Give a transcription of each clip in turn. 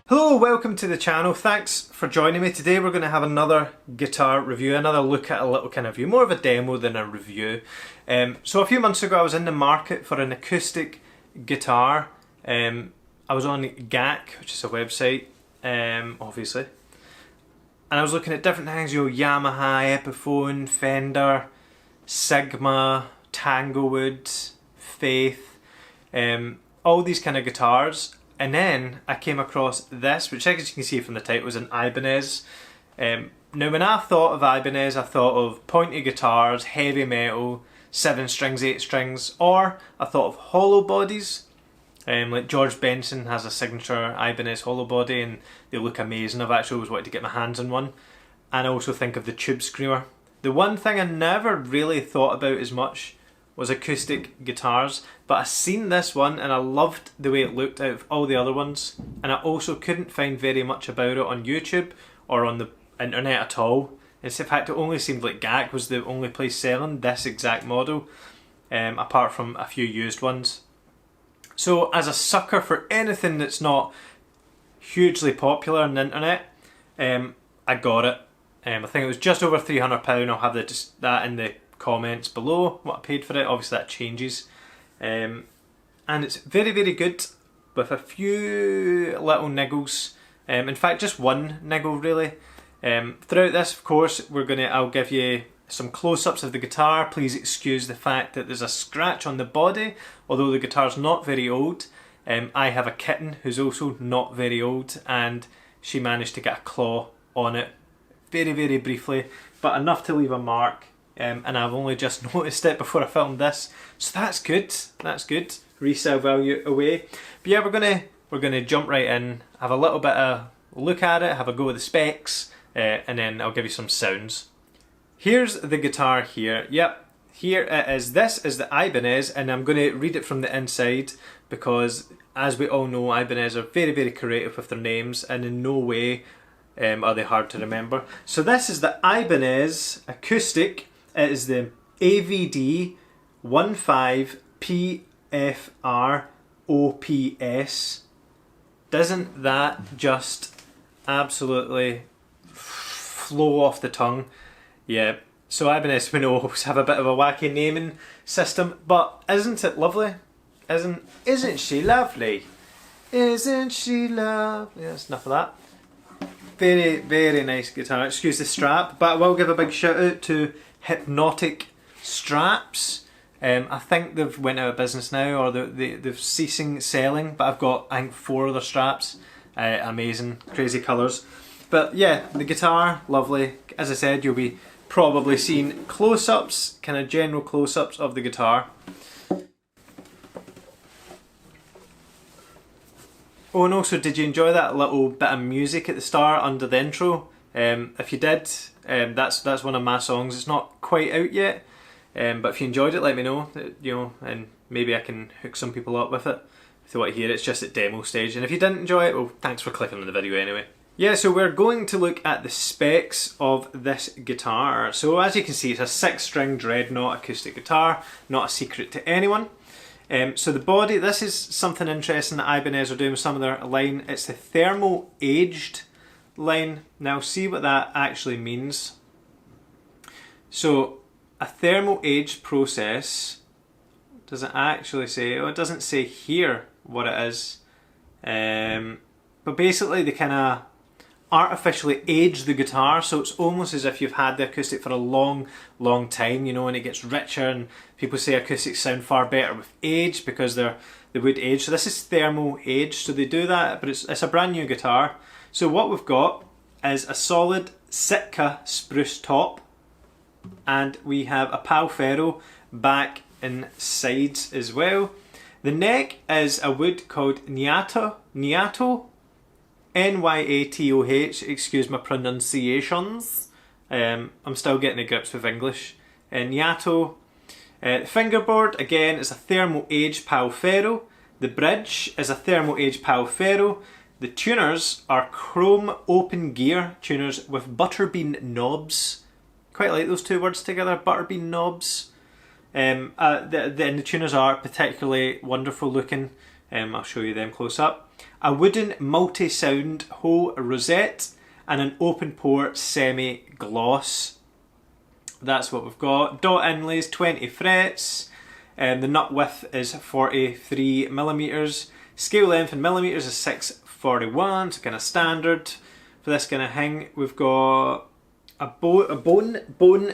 Hello, welcome to the channel. Thanks for joining me. Today we're going to have another guitar review, another look at a little kind of view, more of a demo than a review. So a few months ago I was in the market for an acoustic guitar. I was on GAC, which is a website, obviously. And I was looking at different things, you know, Yamaha, Epiphone, Fender, Sigma, Tanglewood, Faith, all these kind of guitars. And then I came across this, which as you can see from the title was an Ibanez. Now when I thought of Ibanez, I thought of pointy guitars, heavy metal, 7 strings, 8 strings, or I thought of hollow bodies. Like George Benson has a signature Ibanez hollow body and they look amazing. I've actually always wanted to get my hands on one. And I also think of the Tube Screamer. The one thing I never really thought about as much was acoustic guitars, but I seen this one and I loved the way it looked out of all the other ones, and I also couldn't find very much about it on YouTube or on the internet at all. In fact, it only seemed like GAC was the only place selling this exact model, apart from a few used ones. So as a sucker for anything that's not hugely popular on the internet, I got it. I think it was just over £300. I'll have that in the comments below what I paid for it. Obviously that changes, and it's very good with a few little niggles, in fact just one niggle really. Throughout this, of course, I'll give you some close-ups of the guitar. Please excuse the fact that there's a scratch on the body, although the guitar's not very old. I have a kitten who's also not very old, and she managed to get a claw on it very briefly, but enough to leave a mark. And I've only just noticed it before I filmed this, so that's good. That's good. Resale value away. But yeah, we're gonna jump right in, have a little bit of look at it, have a go with the specs, and then I'll give you some sounds. Here's the guitar here. Yep, here it is. This is the Ibanez, and I'm going to read it from the inside because, as we all know, Ibanez are very creative with their names, and in no way are they hard to remember. So this is the Ibanez Acoustic. It is the AVD15PFR-OPS. Doesn't that just absolutely flow off the tongue? Yeah, so Ibanez, we know, have a bit of a wacky naming system, but isn't it lovely? Isn't she lovely? Isn't she lovely? That's enough of that. Very nice guitar. Excuse the strap, but I will give a big shout out to Hypnotic Straps. I think they've went out of business now, or they've ceasing selling, but I've got, I think, 4 other straps. Amazing, crazy colours. But yeah, the guitar, lovely. As I said, you'll be probably seeing close-ups, kind of general close-ups of the guitar. Oh, and also, did you enjoy that little bit of music at the start under the intro? If you did, that's one of my songs. It's not quite out yet, but if you enjoyed it, let me know. You know, and maybe I can hook some people up with it if they want to hear it. It's just at demo stage. And if you didn't enjoy it, well, thanks for clicking on the video anyway. Yeah, so we're going to look at the specs of this guitar. So as you can see, it's a 6-string dreadnought acoustic guitar, not a secret to anyone. So the body, this is something interesting that Ibanez are doing with some of their line. It's the thermal aged line. Now see what that actually means. So a thermal aged process, does it actually say? Oh, it doesn't say here what it is. But basically they kind of artificially age the guitar, so it's almost as if you've had the acoustic for a long time, you know, and it gets richer, and people say acoustics sound far better with age because they would age. So this is thermal age, so they do that, but it's a brand new guitar. So what we've got is a solid Sitka spruce top, and we have a Pal Ferro back and sides as well. The neck is a wood called Nyato, N-Y-A-T-O-H, excuse my pronunciations. I'm still getting the grips with English. Nyato. The fingerboard, again, is a thermal age Pal Ferro. The bridge is a thermal age Pal Ferro. The tuners are chrome open gear tuners with butterbean knobs. Quite like those two words together, butterbean knobs. The tuners are particularly wonderful looking. I'll show you them close up. A wooden multi-sound hole rosette and an open pore semi-gloss. That's what we've got. Dot inlays, 20 frets. The nut width is 43 millimeters. Scale length in millimeters is 641, so kind of standard for this kind of thing. We've got a bone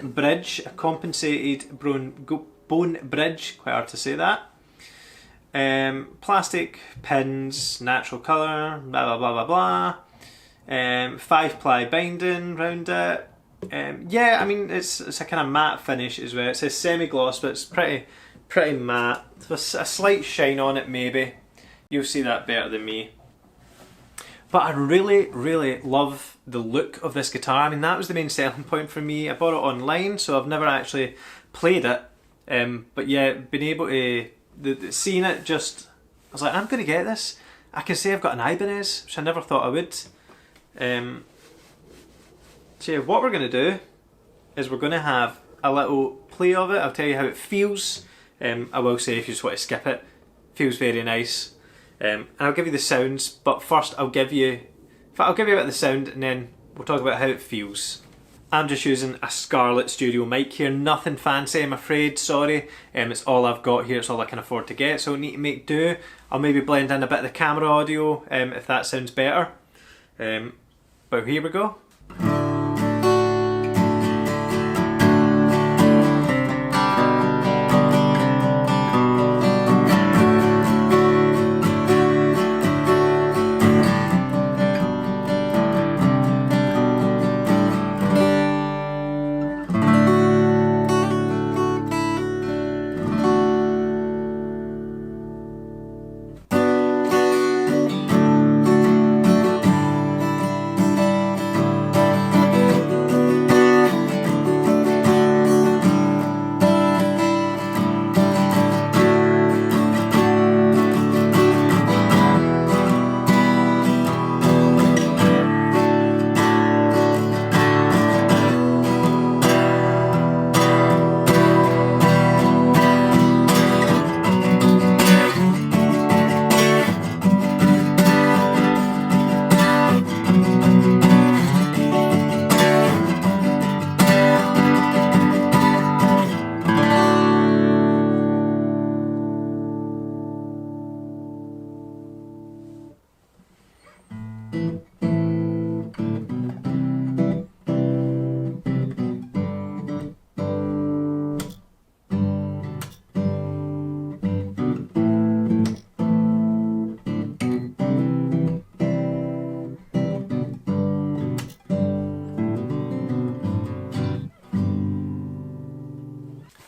bridge, a compensated bone bridge, quite hard to say that. Plastic pins, natural colour, blah blah blah blah blah. 5-ply binding round it. Yeah, I mean it's a kind of matte finish as well. It says semi-gloss, but it's pretty matte. There's a slight shine on it maybe. You'll see that better than me. But I really love the look of this guitar. I mean, that was the main selling point for me. I bought it online, so I've never actually played it. But yeah, being able to seeing it, just I was like, I'm gonna get this. I can say I've got an Ibanez, which I never thought I would. So yeah, what we're gonna do is we're gonna have a little play of it. I'll tell you how it feels. I will say, if you just want to skip it, feels very nice. And I'll give you the sounds, but first I'll give you a bit of the sound and then we'll talk about how it feels. I'm just using a Scarlett Studio mic here, nothing fancy I'm afraid, sorry. It's all I've got here, it's all I can afford to get, so I need to make do. I'll maybe blend in a bit of the camera audio if that sounds better. But here we go.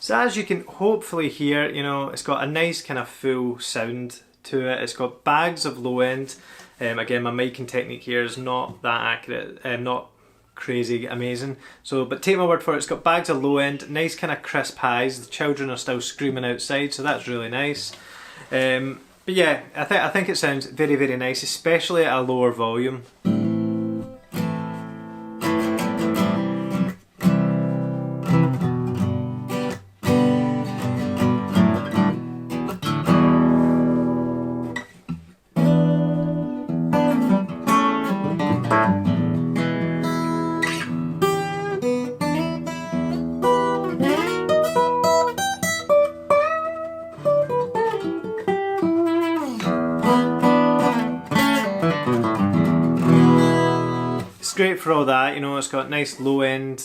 So as you can hopefully hear, you know, it's got a nice kind of full sound to it. It's got bags of low end. Again, my miking technique here is not that accurate, not crazy amazing. So, but take my word for it, it's got bags of low end, nice kind of crisp highs. The children are still screaming outside, so that's really nice. But yeah, I think it sounds very nice, especially at a lower volume. Great for all that, you know, it's got nice low end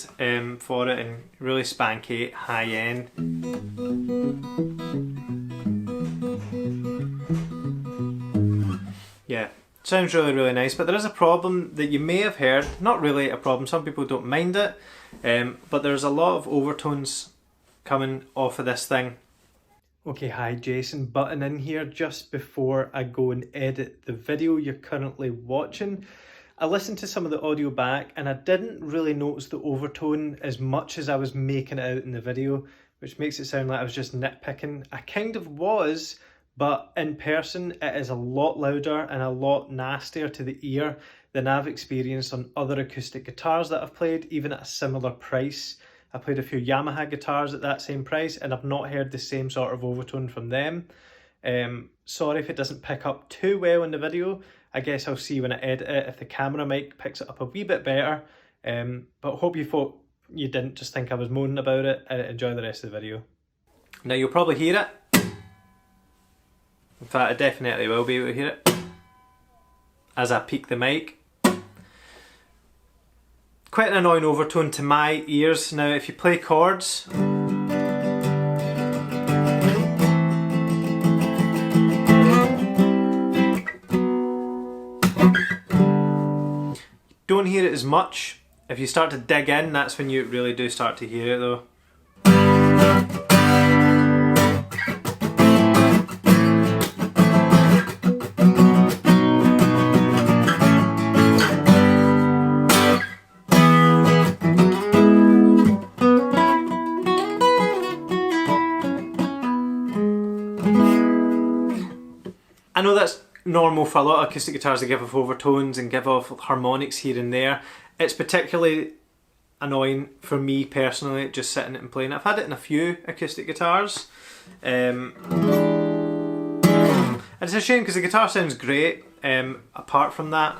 for it and really spanky high end. Yeah, sounds really nice, but there is a problem that you may have heard, not really a problem, some people don't mind it, but there's a lot of overtones coming off of this thing. Okay, hi Jason, button in here just before I go and edit the video you're currently watching. I listened to some of the audio back and I didn't really notice the overtone as much as I was making it out in the video, which makes it sound like I was just nitpicking. I kind of was, but in person it is a lot louder and a lot nastier to the ear than I've experienced on other acoustic guitars that I've played, even at a similar price. I played a few Yamaha guitars at that same price and I've not heard the same sort of overtone from them. Sorry if it doesn't pick up too well in the video. I guess I'll see when I edit it if the camera mic picks it up a wee bit better. But hope you thought you didn't just think I was moaning about it, and enjoy the rest of the video. Now you'll probably hear it. In fact, I definitely will be able to hear it as I peak the mic. Quite an annoying overtone to my ears. Now if you play chords, don't hear it as much. If you start to dig in, that's when you really do start to hear it though. I know that's normal for a lot of acoustic guitars to give off overtones and give off harmonics here and there. It's particularly annoying for me personally, just sitting and playing. I've had it in a few acoustic guitars. And it's a shame because the guitar sounds great apart from that.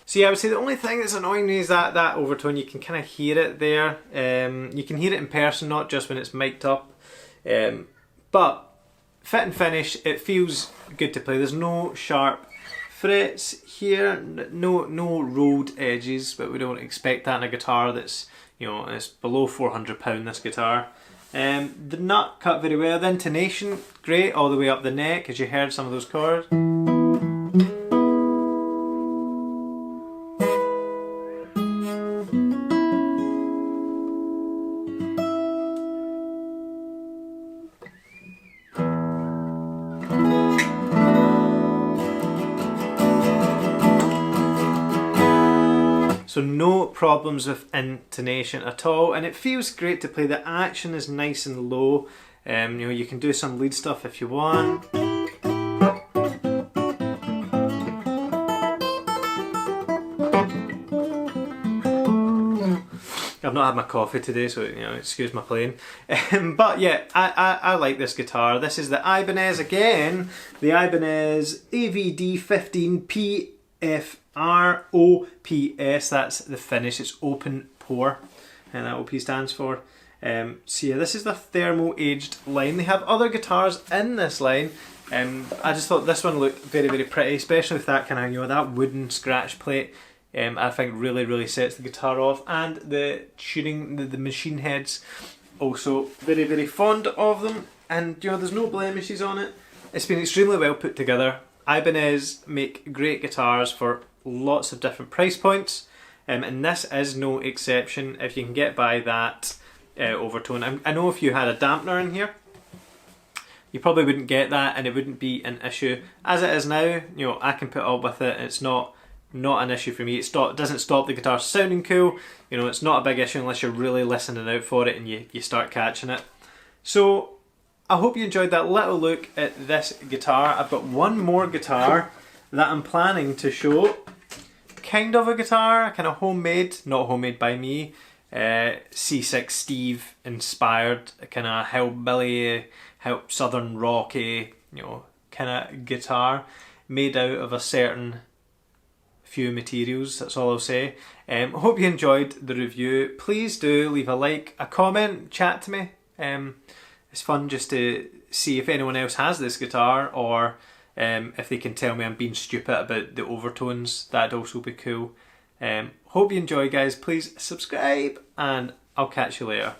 So yeah, I would say the only thing that's annoying me is that overtone. You can kind of hear it there. You can hear it in person, not just when it's mic'd up. But fit and finish, it feels good to play. There's no sharp frets here, no rolled edges, but we don't expect that in a guitar that's, you know, it's below £400, this guitar. The nut cut very well. The intonation, great, all the way up the neck, as you heard some of those chords. So no problems with intonation at all, and it feels great to play. The action is nice and low. You know, you can do some lead stuff if you want. I've not had my coffee today, so you know, excuse my playing. But yeah, I like this guitar. This is the Ibanez again, the Ibanez AVD15PFR-OPS. That's the finish. It's open pore, and that OP stands for. So yeah, this is the thermal aged line. They have other guitars in this line. I just thought this one looked very, very pretty, especially with that kind of, you know, that wooden scratch plate. I think really sets the guitar off, and the tuning, the machine heads, also very, very fond of them. And you know, there's no blemishes on it. It's been extremely well put together. Ibanez make great guitars for lots of different price points, and this is no exception. If you can get by that overtone, I know if you had a dampener in here, you probably wouldn't get that, and it wouldn't be an issue. As it is now, you know, I can put up with it. It's not an issue for me. It doesn't stop the guitar sounding cool. You know, it's not a big issue unless you're really listening out for it and you start catching it. So I hope you enjoyed that little look at this guitar. I've got one more guitar that I'm planning to show. Kind of a guitar, kind of homemade, not homemade by me. C6 Steve inspired, kind of hillbilly, southern rocky, you know, kind of guitar, made out of a certain few materials. That's all I'll say. Hope you enjoyed the review. Please do leave a like, a comment, chat to me. It's fun just to see if anyone else has this guitar, or if they can tell me I'm being stupid about the overtones. That'd also be cool. Hope you enjoy, guys. Please subscribe, and I'll catch you later.